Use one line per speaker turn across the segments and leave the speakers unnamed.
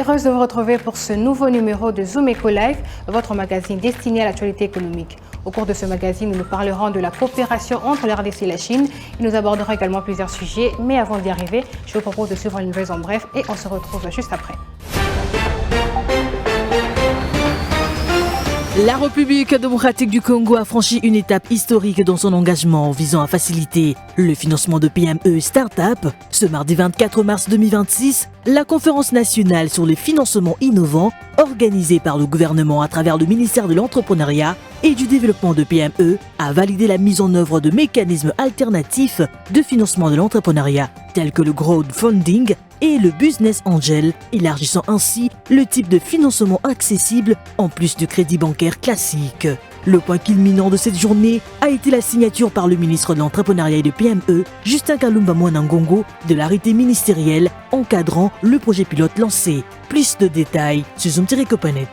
heureuse de vous retrouver pour ce nouveau numéro de Zoom Eco Live, votre magazine destiné à l'actualité économique. Au cours de ce magazine, nous parlerons de la coopération entre la RDC et la Chine. Nous aborderons également plusieurs sujets, mais avant d'y arriver, je vous propose de suivre les nouvelles en bref et on se retrouve juste après.
La République démocratique du Congo a franchi une étape historique dans son engagement visant à faciliter le financement de PME et start-up. Ce mardi 24 mars 2026, la conférence nationale sur les financements innovants, organisée par le gouvernement à travers le ministère de l'Entrepreneuriat et du Développement de PME, a validé la mise en œuvre de mécanismes alternatifs de financement de l'entrepreneuriat, tels que le crowdfunding et le business angel, élargissant ainsi le type de financement accessible en plus du crédit bancaire classique. Le point culminant de cette journée a été la signature par le ministre de l'Entrepreneuriat et de PME, Justin Kalumba Mwanangongo, de l'arrêté ministériel encadrant le projet pilote lancé. Plus de détails sur Zoom-Copanet.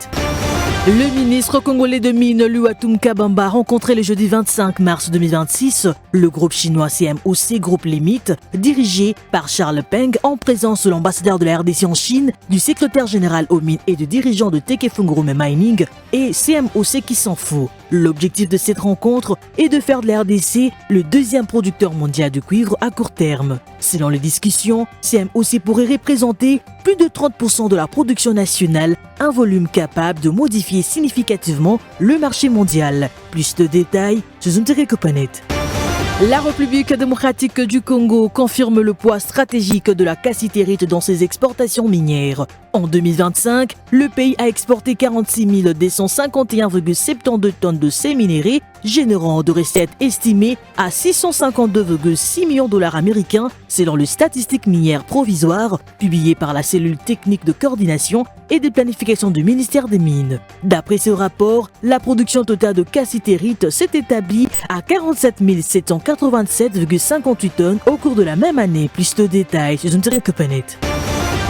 Le ministre congolais de Mines, Luatum Kabamba, a rencontré le jeudi 25 mars 2026 le groupe chinois CMOC Group Limite, dirigé par Charles Peng, en présence de l'ambassadeur de la RDC en Chine, du secrétaire général aux mines et du dirigeant de Tekefungrume Mining et CMOC qui s'en fout. L'objectif de cette rencontre est de faire de la RDC le deuxième producteur mondial de cuivre à court terme. Selon les discussions, CMOC pourrait représenter plus de 30% de la production nationale, un volume capable de modifier significativement le marché mondial. Plus de détails sur Zoom-Copanet. La République démocratique du Congo confirme le poids stratégique de la cassitérite dans ses exportations minières. En 2025, le pays a exporté 46 251,72 tonnes de ces minéraux, générant de recettes estimées à 652,6 millions de dollars américains, selon le statistique minière provisoire publié par la cellule technique de coordination et de planification du ministère des Mines. D'après ce rapport, la production totale de cassitérite s'est établie à 47 787,58 tonnes au cours de la même année. Plus de détails sur Zoom-Copanet.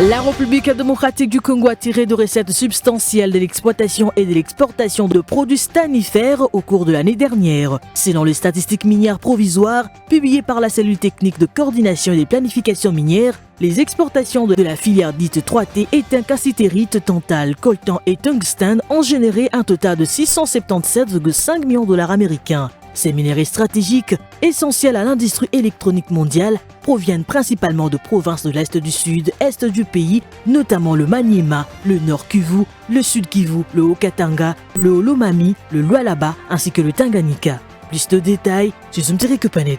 La République démocratique du Congo a tiré de recettes substantielles de l'exploitation et de l'exportation de produits stanifères au cours de l'année dernière. Selon les statistiques minières provisoires publiées par la cellule technique de coordination et de planification minière, les exportations de la filière dite 3T étain, cassitérite, tantale, coltan et tungstène ont généré un total de 677,5 millions de dollars américains. Ces minéraux stratégiques, essentiels à l'industrie électronique mondiale, proviennent principalement de provinces de l'Est du Sud-Est du pays, notamment le Maniema, le Nord Kivu, le Sud Kivu, le Haut-Katanga, le Haut-Lomami, le Lualaba ainsi que le Tanganyika. Plus de détails sur Zoom-Copanet.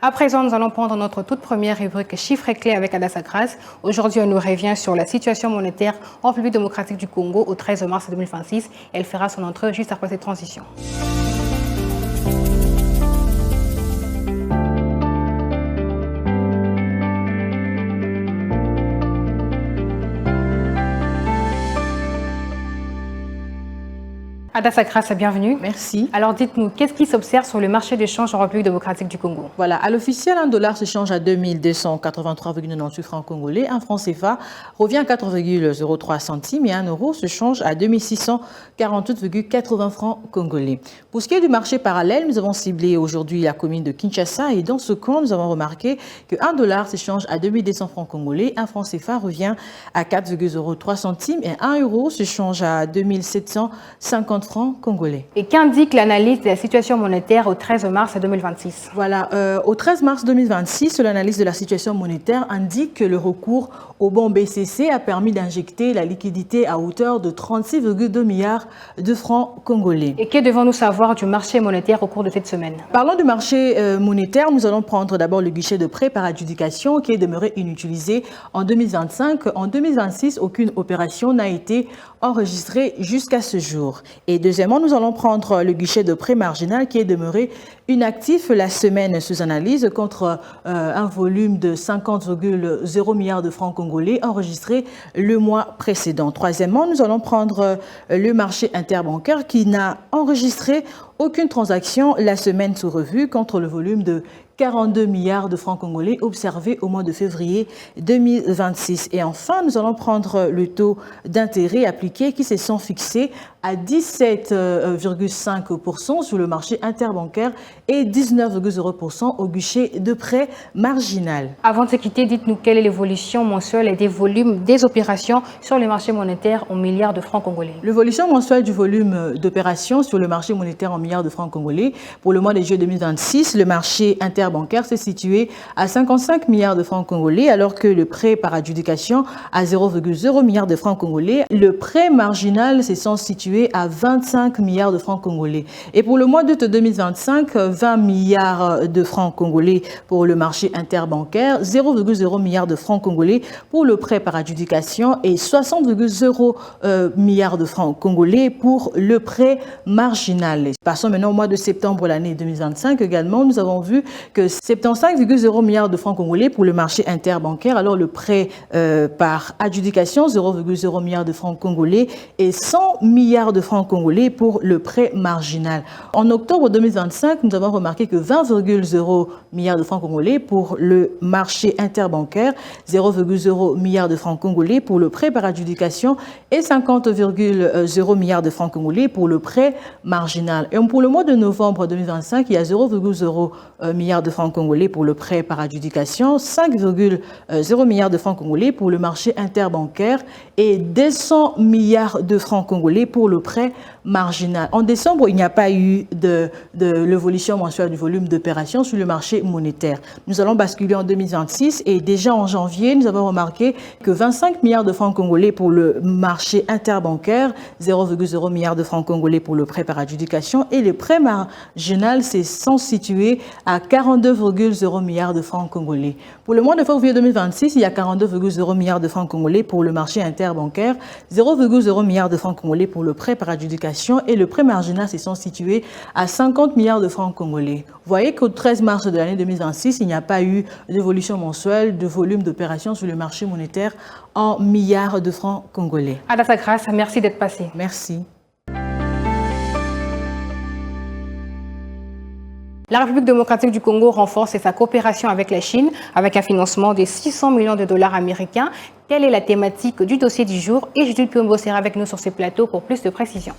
À présent, nous allons prendre notre toute première rubrique Chiffres et clés avec Adassa Grace. Aujourd'hui, elle nous revient sur la situation monétaire en République démocratique du Congo au 13 mars 2026. Elle fera son entrée juste après cette transition. Adassa Grace, bienvenue.
Merci.
Alors dites-nous, qu'est-ce qui s'observe sur le marché d'échange en République démocratique du Congo?
Voilà, à l'officiel, un dollar se change à 2283,98 francs congolais. Un franc CFA revient à 4,03 centimes et un euro se change à 2648,80 francs congolais. Pour ce qui est du marché parallèle, nous avons ciblé aujourd'hui la commune de Kinshasa et dans ce camp, nous avons remarqué qu'un dollar se change à 2200 francs congolais. Un franc CFA revient à 4,03 centimes et un euro se change à 2750 francs congolais.
Et qu'indique l'analyse de la situation monétaire au 13 mars 2026?
Voilà, au 13 mars 2026, l'analyse de la situation monétaire indique que le recours au bon BCC a permis d'injecter la liquidité à hauteur de 36,2 milliards de francs congolais.
Et que devons-nous savoir du marché monétaire au cours de cette semaine?
Parlons du marché monétaire, nous allons prendre d'abord le guichet de prêt par adjudication qui est demeuré inutilisé en 2025. En 2026, aucune opération n'a été enregistrée jusqu'à ce jour. Et deuxièmement, nous allons prendre le guichet de prêt marginal qui est demeuré inactif la semaine sous analyse contre un volume de 50,0 milliards de francs congolais enregistré le mois précédent. Troisièmement, nous allons prendre le marché interbancaire qui n'a enregistré aucune transaction la semaine sous revue contre le volume de 42 milliards de francs congolais observés au mois de février 2026. Et enfin, nous allons prendre le taux d'intérêt appliqué qui se sont fixés à 17,5% sur le marché interbancaire et 19,0% au guichet de prêt marginal.
Avant de se quitter, dites-nous quelle est l'évolution mensuelle et des volumes des opérations sur le marché monétaire en milliards de francs congolais.
L'évolution mensuelle du volume d'opérations sur le marché monétaire en milliards de francs congolais pour le mois de juillet 2026, le marché interbancaire s'est situé à 55 milliards de francs congolais alors que le prêt par adjudication à 0,0 milliards de francs congolais. Le prêt marginal s'est situé à 25 milliards de francs congolais. Et pour le mois d'août 2025, 20 milliards de francs congolais pour le marché interbancaire, 0,0 milliards de francs congolais pour le prêt par adjudication et 60,0 milliards de francs congolais pour le prêt marginal. Passons maintenant au mois de septembre l'année 2025 également. Nous avons vu que 75,0 milliards de francs congolais pour le marché interbancaire, alors le prêt par adjudication, 0,0 milliards de francs congolais et 100 milliards de francs congolais pour le prêt marginal. En octobre 2025, nous avons remarqué que 20,0 milliards de francs congolais pour le marché interbancaire, 0,0 milliards de francs congolais pour le prêt par adjudication et 50,0 milliards de francs congolais pour le prêt marginal. Et pour le mois de novembre 2025, il y a 0,0 milliards de francs congolais pour le prêt par adjudication, 5,0 milliards de francs congolais pour le marché interbancaire et 200 milliards de francs congolais pour le prêt marginal. En décembre, il n'y a pas eu de l'évolution mensuelle du volume d'opérations sur le marché monétaire. Nous allons basculer en 2026 et déjà en janvier, nous avons remarqué que 25 milliards de francs congolais pour le marché interbancaire, 0,0 milliards de francs congolais pour le prêt par adjudication et le prêt marginal sont situés à 42,0 milliards de francs congolais. Pour le mois de février 2026, il y a 42,0 milliards de francs congolais pour le marché interbancaire, 0,0 milliards de francs congolais pour le prêt par adjudication et le prêt marginal se sont situés à 50 milliards de francs congolais. Vous voyez qu'au 13 mars de l'année 2026, il n'y a pas eu d'évolution mensuelle de volume d'opérations sur le marché monétaire en milliards de francs congolais.
Adassa Grace, merci d'être passé.
Merci.
La République démocratique du Congo renforce sa coopération avec la Chine avec un financement de 600 millions de dollars américains. Telle est la thématique du dossier du jour et Judith Piombo sera avec nous sur ce plateau pour plus de précisions.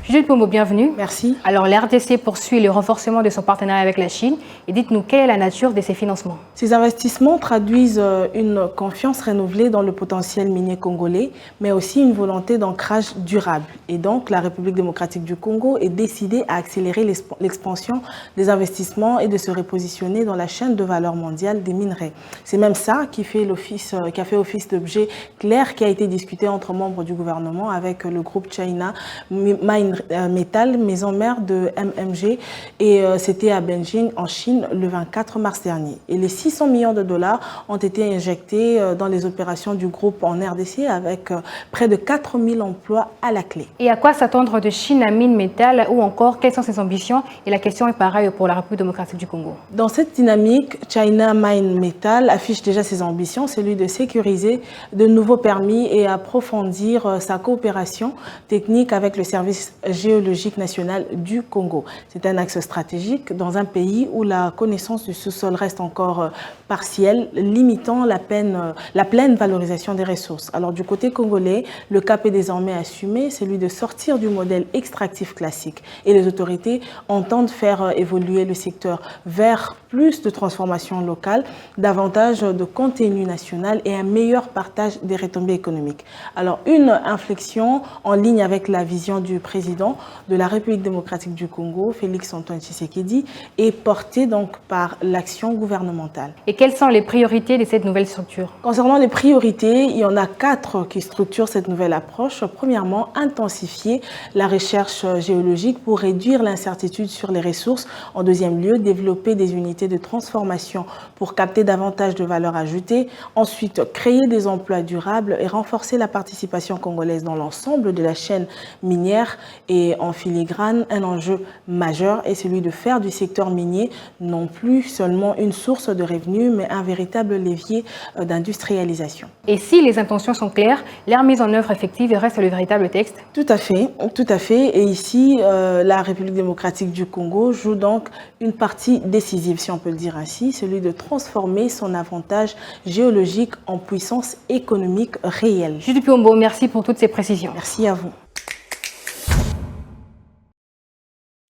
Judith Piombo, bienvenue.
Merci.
Alors, la RDC poursuit le renforcement de son partenariat avec la Chine. Et dites-nous, quelle est la nature de ces financements?
Ces investissements traduisent une confiance renouvelée dans le potentiel minier congolais, mais aussi une volonté d'ancrage durable. Et donc, la République démocratique du Congo est décidée à accélérer l'expansion des investissements et de se repositionner dans la chaîne de valeur mondiale des minerais. C'est même ça qui a fait office d'objet clair qui a été discuté entre membres du gouvernement avec le groupe China Mine Metal, maison mère de MMG, et c'était à Beijing en Chine le 24 mars dernier. Et les 600 millions de dollars ont été injectés dans les opérations du groupe en RDC avec près de 4000 emplois à la clé.
Et à quoi s'attendre de China Mine Metal ou encore quelles sont ses ambitions? Et la question est pareille pour la République démocratique du Congo.
Dans cette dynamique, China Mine Metal affiche déjà ses ambitions, celui de sécuriser de nouveaux permis et approfondir sa coopération technique avec le service géologique national du Congo. C'est un axe stratégique dans un pays où la connaissance du sous-sol reste encore partielle, limitant la pleine valorisation des ressources. Alors du côté congolais, le cap est désormais assumé, celui de sortir du modèle extractif classique. Et les autorités entendent faire évoluer le secteur vers plus de transformation locale, davantage de contenu national et un meilleur partage des retombées économiques. Alors une inflexion en ligne avec la vision du président de la République démocratique du Congo, Félix Antoine Tshisekedi, est portée donc par l'action gouvernementale.
Et quelles sont les priorités de cette nouvelle structure?
Concernant les priorités, il y en a 4 qui structurent cette nouvelle approche. Premièrement, intensifier la recherche géologique pour réduire l'incertitude sur les ressources. En deuxième lieu, développer des unités de transformation pour capter davantage de valeur ajoutée. Ensuite, créer des emplois durables et renforcer la participation congolaise dans l'ensemble de la chaîne minière. Et en filigrane, un enjeu majeur est celui de faire du secteur minier non plus seulement une source de revenus, mais un véritable levier d'industrialisation.
Et si les intentions sont claires, leur mise en œuvre effective reste le véritable texte?
Tout à fait, tout à fait. Et ici, la République démocratique du Congo joue donc une partie décisive, si on peut le dire ainsi, celui de transformer son avantage géologique en puissance économique réelle.
Judy Piombo, merci pour toutes ces précisions.
Merci à vous.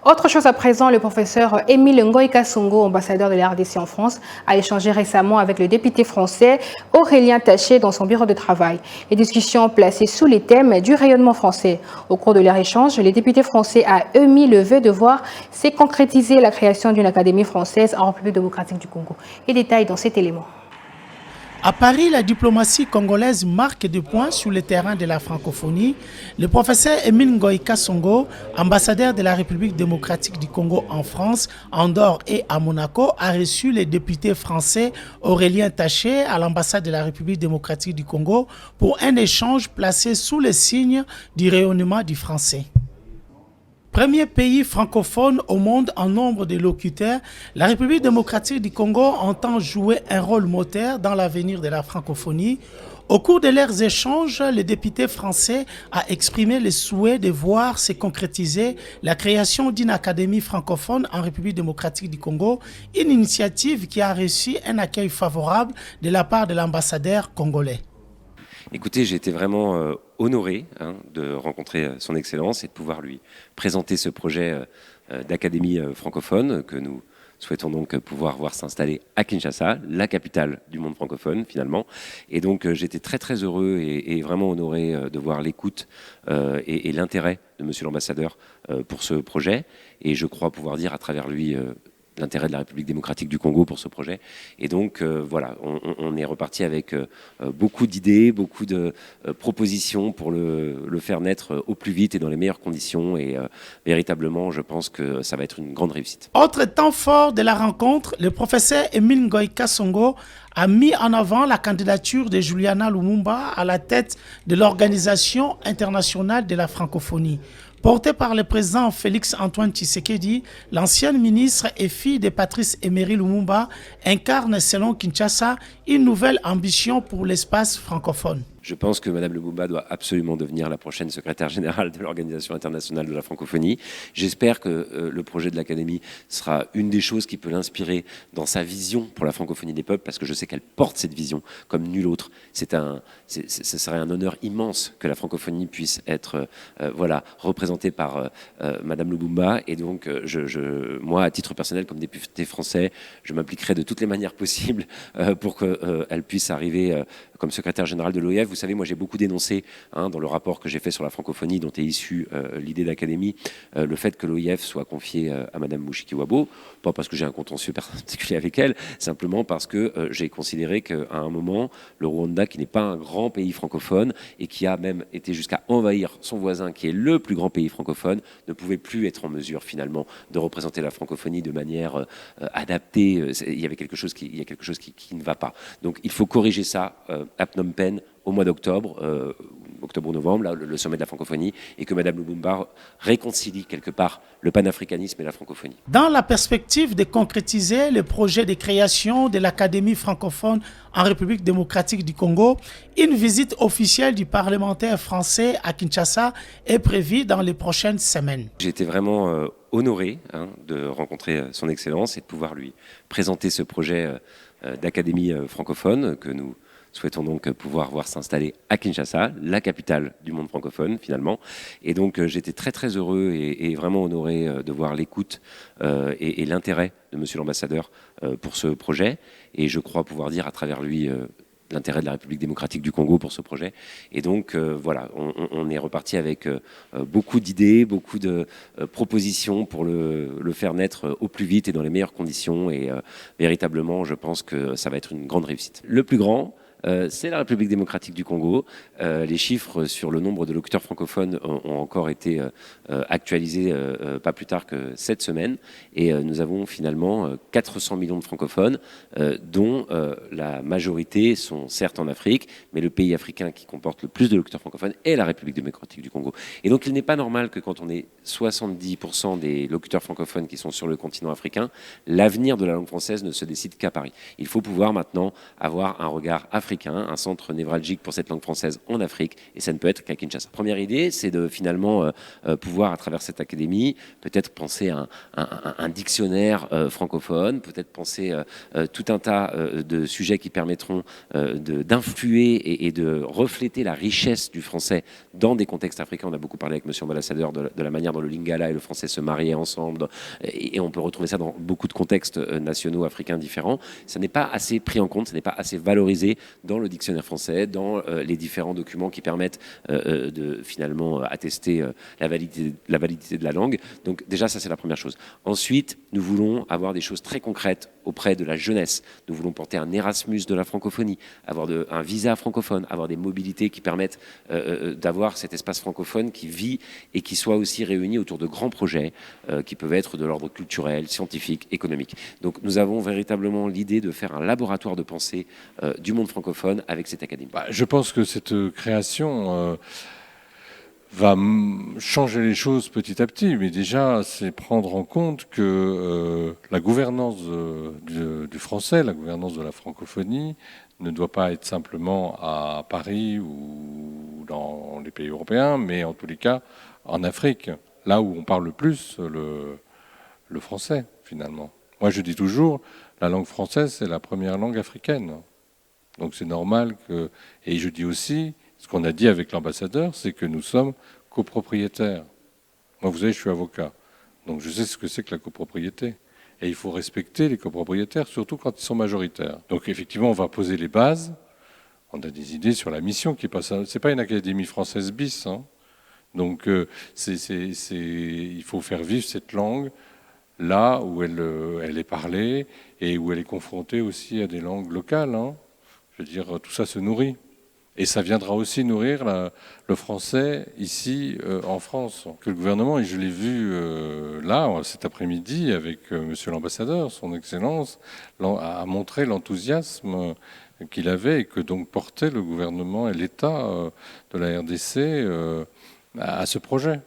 Autre chose à présent, le professeur Émile Ngoïka Songo, ambassadeur de la RDC en France, a échangé récemment avec le député français Aurélien Taché dans son bureau de travail. Les discussions placées sous les thèmes du rayonnement français. Au cours de leur échange, les députés français a émis le vœu de voir se concrétiser la création d'une académie française en République démocratique du Congo. Les détails dans cet élément.
À Paris, la diplomatie congolaise marque des points sur le terrain de la francophonie. Le professeur Émile Ngoïka Songo, ambassadeur de la République démocratique du Congo en France, Andorre et à Monaco, a reçu les députés français Aurélien Taché à l'ambassade de la République démocratique du Congo pour un échange placé sous le signe du rayonnement du français. Premier pays francophone au monde en nombre de locuteurs, la République démocratique du Congo entend jouer un rôle moteur dans l'avenir de la francophonie. Au cours de leurs échanges, le député français a exprimé le souhait de voir se concrétiser la création d'une académie francophone en République démocratique du Congo, une initiative qui a reçu un accueil favorable de la part de l'ambassadeur congolais.
Écoutez, j'ai été vraiment honoré de rencontrer son Excellence et de pouvoir lui présenter ce projet d'académie francophone que nous souhaitons donc pouvoir voir s'installer à Kinshasa, la capitale du monde francophone finalement. Et donc j'étais très heureux et vraiment honoré de voir l'écoute et l'intérêt de Monsieur l'ambassadeur pour ce projet. Et je crois pouvoir dire à travers lui l'intérêt de la République démocratique du Congo pour ce projet. Et donc, voilà, on est reparti avec beaucoup d'idées, beaucoup de propositions pour le faire naître au plus vite et dans les meilleures conditions. Et véritablement, je pense que ça va être une grande réussite.
Autre temps fort de la rencontre, le professeur Émile Ngoïka Songo a mis en avant la candidature de Juliana Lumumba à la tête de l'Organisation internationale de la francophonie. Portée par le président Félix-Antoine Tshisekedi, l'ancienne ministre et fille de Patrice Emery Lumumba incarne selon Kinshasa une nouvelle ambition pour l'espace francophone.
Je pense que Mme Lumumba doit absolument devenir la prochaine secrétaire générale de l'Organisation internationale de la francophonie. J'espère que le projet de l'Académie sera une des choses qui peut l'inspirer dans sa vision pour la francophonie des peuples, parce que je sais qu'elle porte cette vision comme nulle autre. Ce serait un honneur immense que la francophonie puisse être représentée par Mme Lumumba. Et donc, moi, à titre personnel, comme député français, je m'impliquerai de toutes les manières possibles pour qu'elle puisse arriver comme secrétaire générale de l'OIF. Vous savez, moi j'ai beaucoup dénoncé dans le rapport que j'ai fait sur la francophonie dont est issue l'idée d'Académie, le fait que l'OIF soit confiée à Mme Mushikiwabo, pas parce que j'ai un contentieux particulier avec elle, simplement parce que j'ai considéré qu'à un moment, le Rwanda, qui n'est pas un grand pays francophone et qui a même été jusqu'à envahir son voisin, qui est le plus grand pays francophone, ne pouvait plus être en mesure finalement de représenter la francophonie de manière adaptée. Il y a quelque chose qui ne va pas. Donc il faut corriger ça à Phnom Penh au mois d'octobre, octobre-novembre, le sommet de la francophonie, et que Mme Lumumba réconcilie quelque part le panafricanisme et la francophonie.
Dans la perspective de concrétiser le projet de création de l'Académie francophone en République démocratique du Congo, une visite officielle du parlementaire français à Kinshasa est prévue dans les prochaines semaines.
J'ai été vraiment honoré de rencontrer son Excellence et de pouvoir lui présenter ce projet d'académie francophone que nous souhaitons donc pouvoir voir s'installer à Kinshasa, la capitale du monde francophone finalement. Et donc j'étais très heureux et vraiment honoré de voir l'écoute et l'intérêt de Monsieur l'ambassadeur pour ce projet. Et je crois pouvoir dire à travers lui l'intérêt de la République démocratique du Congo pour ce projet. Et donc, on est reparti avec beaucoup d'idées, beaucoup de propositions pour le faire naître au plus vite et dans les meilleures conditions. Et véritablement, je pense que ça va être une grande réussite. Le plus grand, c'est la République démocratique du Congo. Les chiffres sur le nombre de locuteurs francophones ont encore été actualisés pas plus tard que cette semaine. Et nous avons finalement 400 millions de francophones, dont la majorité sont certes en Afrique, mais le pays africain qui comporte le plus de locuteurs francophones est la République démocratique du Congo. Et donc il n'est pas normal que quand on ait 70% des locuteurs francophones qui sont sur le continent africain, l'avenir de la langue française ne se décide qu'à Paris. Il faut pouvoir maintenant avoir un regard africain, un centre névralgique pour cette langue française en Afrique, et ça ne peut être qu'à Kinshasa. Première idée, c'est de finalement pouvoir, à travers cette académie, peut-être penser à un dictionnaire francophone, peut-être penser tout un tas de sujets qui permettront d'influer et de refléter la richesse du français dans des contextes africains. On a beaucoup parlé avec monsieur l'ambassadeur de la manière dont le lingala et le français se mariaient ensemble, et on peut retrouver ça dans beaucoup de contextes nationaux africains différents. Ça n'est pas assez pris en compte, ça n'est pas assez valorisé dans le dictionnaire français, dans les différents documents qui permettent de finalement attester la validité de la langue. Donc déjà, ça c'est la première chose. Ensuite, nous voulons avoir des choses très concrètes auprès de la jeunesse. Nous voulons porter un Erasmus de la francophonie, avoir un visa francophone, avoir des mobilités qui permettent d'avoir cet espace francophone qui vit et qui soit aussi réuni autour de grands projets qui peuvent être de l'ordre culturel, scientifique, économique. Donc nous avons véritablement l'idée de faire un laboratoire de pensée du monde francophone avec cette académie.
Je pense que cette création va changer les choses petit à petit, mais déjà c'est prendre en compte que la gouvernance du français, la gouvernance de la francophonie ne doit pas être simplement à Paris ou dans les pays européens, mais en tous les cas en Afrique, là où on parle le plus le français finalement. Moi je dis toujours, la langue française c'est la première langue africaine, donc c'est normal que... Et je dis aussi, ce qu'on a dit avec l'ambassadeur, c'est que nous sommes copropriétaires. Moi, vous savez, je suis avocat, donc je sais ce que c'est que la copropriété. Et il faut respecter les copropriétaires, surtout quand ils sont majoritaires. Donc effectivement, on va poser les bases. On a des idées sur la mission qui passe. C'est pas une académie française bis, hein. Donc il faut faire vivre cette langue là où elle est parlée et où elle est confrontée aussi à des langues locales, hein. Je veux dire, tout ça se nourrit. Et ça viendra aussi nourrir le français ici en France. Que le gouvernement, et je l'ai vu là, cet après-midi, avec monsieur l'ambassadeur, son Excellence, a montré l'enthousiasme qu'il avait et que donc portait le gouvernement et l'État de la RDC à ce projet.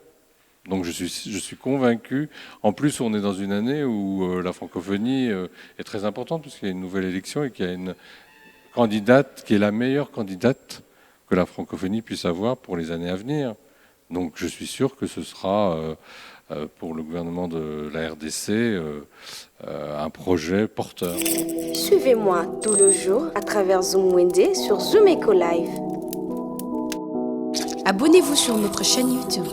Donc je suis convaincu. En plus, on est dans une année où la francophonie est très importante, puisqu'il y a une nouvelle élection et qu'il y a une candidate qui est la meilleure candidate que la francophonie puisse avoir pour les années à venir. Donc je suis sûr que ce sera pour le gouvernement de la RDC un projet porteur.
Suivez-moi tout le jour à travers Zoom Wende sur Zoom Eco Live.
Abonnez-vous sur notre chaîne YouTube.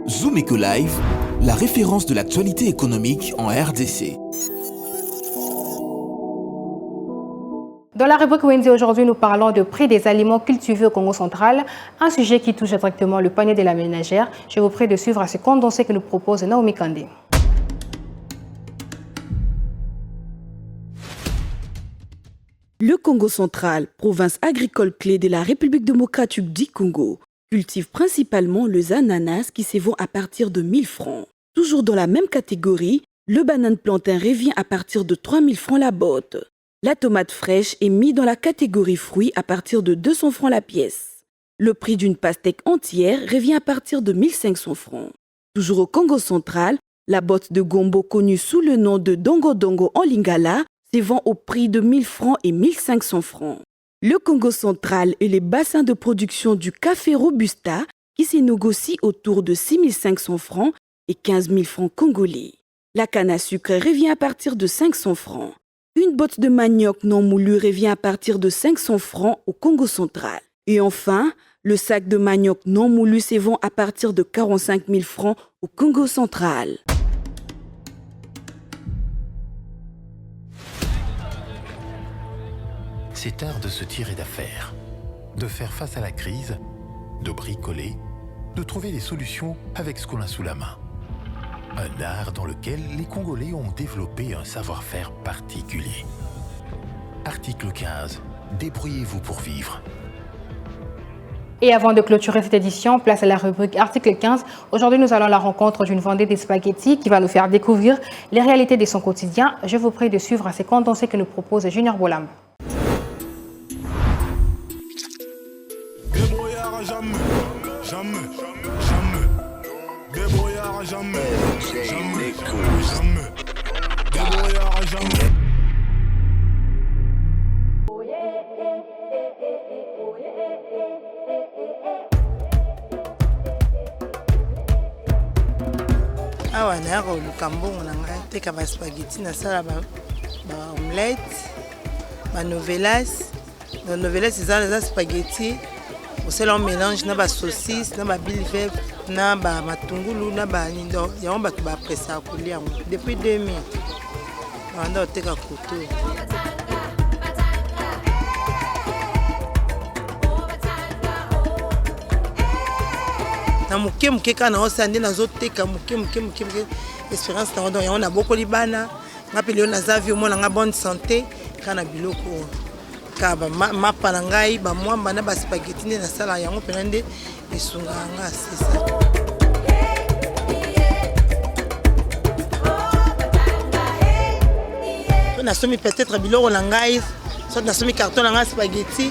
Zoom Eco Live, la référence de l'actualité économique en RDC.
Dans la rubrique Wendy, aujourd'hui, nous parlons de prix des aliments cultivés au Congo central, un sujet qui touche directement le panier de la ménagère. Je vous prie de suivre à ce condensé que nous propose Naomi Kandé.
Le Congo central, province agricole clé de la République démocratique du Congo, cultive principalement les ananas qui se vendent à partir de 1000 francs. Toujours dans la même catégorie, le banane plantain revient à partir de 3000 francs la botte. La tomate fraîche est mise dans la catégorie fruits à partir de 200 francs la pièce. Le prix d'une pastèque entière revient à partir de 1500 francs. Toujours au Congo central, la botte de gombo connue sous le nom de dongo dongo en lingala se vend au prix de 1000 francs et 1500 francs. Le Congo central est les bassins de production du café Robusta qui se négocie autour de 6500 francs et 15 000 francs congolais. La canne à sucre revient à partir de 500 francs. Une botte de manioc non moulu revient à partir de 500 francs au Congo central. Et enfin, le sac de manioc non moulu se vend à partir de 45 000 francs au Congo central.
C'est art de se tirer d'affaire, de faire face à la crise, de bricoler, de trouver des solutions avec ce qu'on a sous la main. Un art dans lequel les Congolais ont développé un savoir-faire particulier. Article 15. Débrouillez-vous pour vivre.
Et avant de clôturer cette édition, place à la rubrique Article 15. Aujourd'hui, nous allons à la rencontre d'une vendeuse des spaghettis qui va nous faire découvrir les réalités de son quotidien. Je vous prie de suivre ces condensés que nous propose Junior Bolam.
awa na yako luka mbongo na ngai teka ba spaghetti na sala ba omelette ba novelas na novelas eza spaghetti osala un mélange na ba saucisse na ba bilvet na ba matungulu na ba nindo yango bato ba pressa kolia yango depuis 2000 wanda oteka koto na muke kana osande nazoteka muke espérance na donc on a beaucoup libana ngapeli on azavi au mona nga bonne santé kana biloko ka ba mapa na ngai ba mwamba na ba spaghetti na sala yango penande esunga nga c'est ça. On a somi peut-être biloko na ngai soit na somi carton na nga spaghetti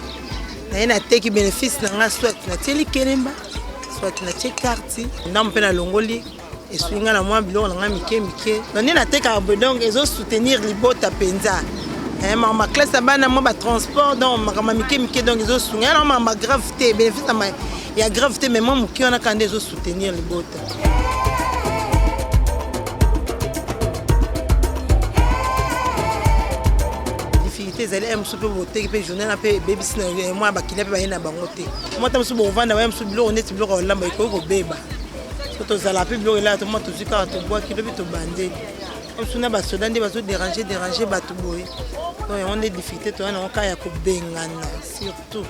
na ina teki bénéfice na nga soit na teli kelemba na tie carte na mpena longoli et swinga na moi biloko na mike nani na teka donc ezo soutenir libota penza ma classe bana moi ba transport donc ma mike donc ezo swinga na ma gravité bénéfice na ya gravité mais moi muki on a quand ezo soutenir libota ezali msupe bote pe journée na pe baby sina moi ba kila pe ba yena bango te moi ta msupe bovanda ba msupe biloko neti biloko lamba iko beba to zala pe biloko la to moi to zika to bois kilo to bande msuna ba soda ndi ba zo déranger bato boye donc on est difficulté to na ka ya ko bengana surtout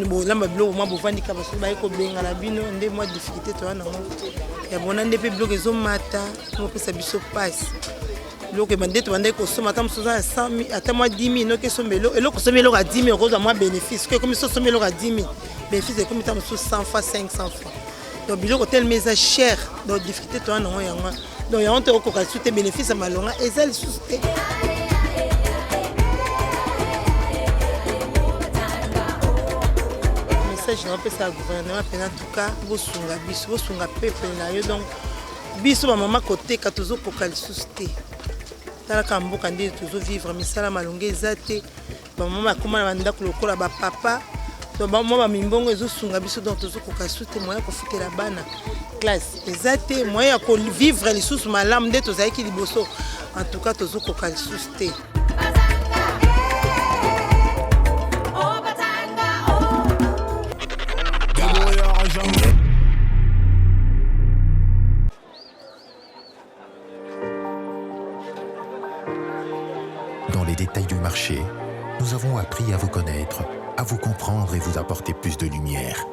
bo lamba biloko moi bovandi ka ba so ba iko bengana bino ndé moi difficulté to na ya bona ndé pe biloko zo mata mo pe sa biso passe loke bandeto bande ko soma tam soza 100 ata moi 10 000 noke somelo et loko somelo ka 10 000 euros à moi bénéfice que comme so somelo ka 10 000 bénéfice comme tam so 100 fois 500 fois donc biloko tel mais cher donc difficulté to na yanga donc ya honte ko ka soute bénéfice malonga ezali soute message na pesa gouvernement pena en tout cas bosunga peuple na yo donc biso ba mama côté ka tozo ko ka soute tala kamboka nde tozo vivre misala malonga ezate ba mama akoma na ndako lokola ba papa to ba mama mimbongo ezosunga biso donc tozo ko kasute moya ko futela bana classe ezate moya ko vivre lisusu malamu nde tozaki liboso en tout cas tozo ko kasute.
Détails du marché, nous avons appris à vous connaître, à vous comprendre et vous apporter plus de lumière.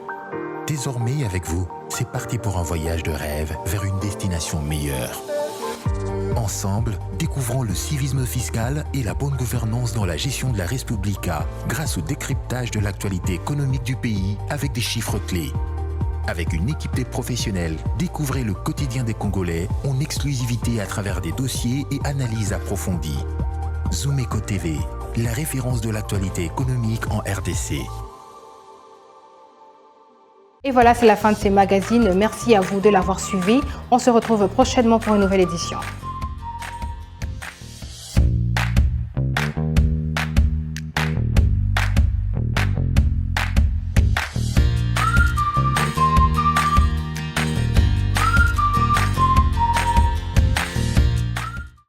Désormais, avec vous, c'est parti pour un voyage de rêve vers une destination meilleure. Ensemble, découvrons le civisme fiscal et la bonne gouvernance dans la gestion de la Res Publica grâce au décryptage de l'actualité économique du pays avec des chiffres clés. Avec une équipe de professionnels, découvrez le quotidien des Congolais en exclusivité à travers des dossiers et analyses approfondies. Zoomeco TV, la référence de l'actualité économique en RDC.
Et voilà, c'est la fin de ces magazines. Merci à vous de l'avoir suivi. On se retrouve prochainement pour une nouvelle édition.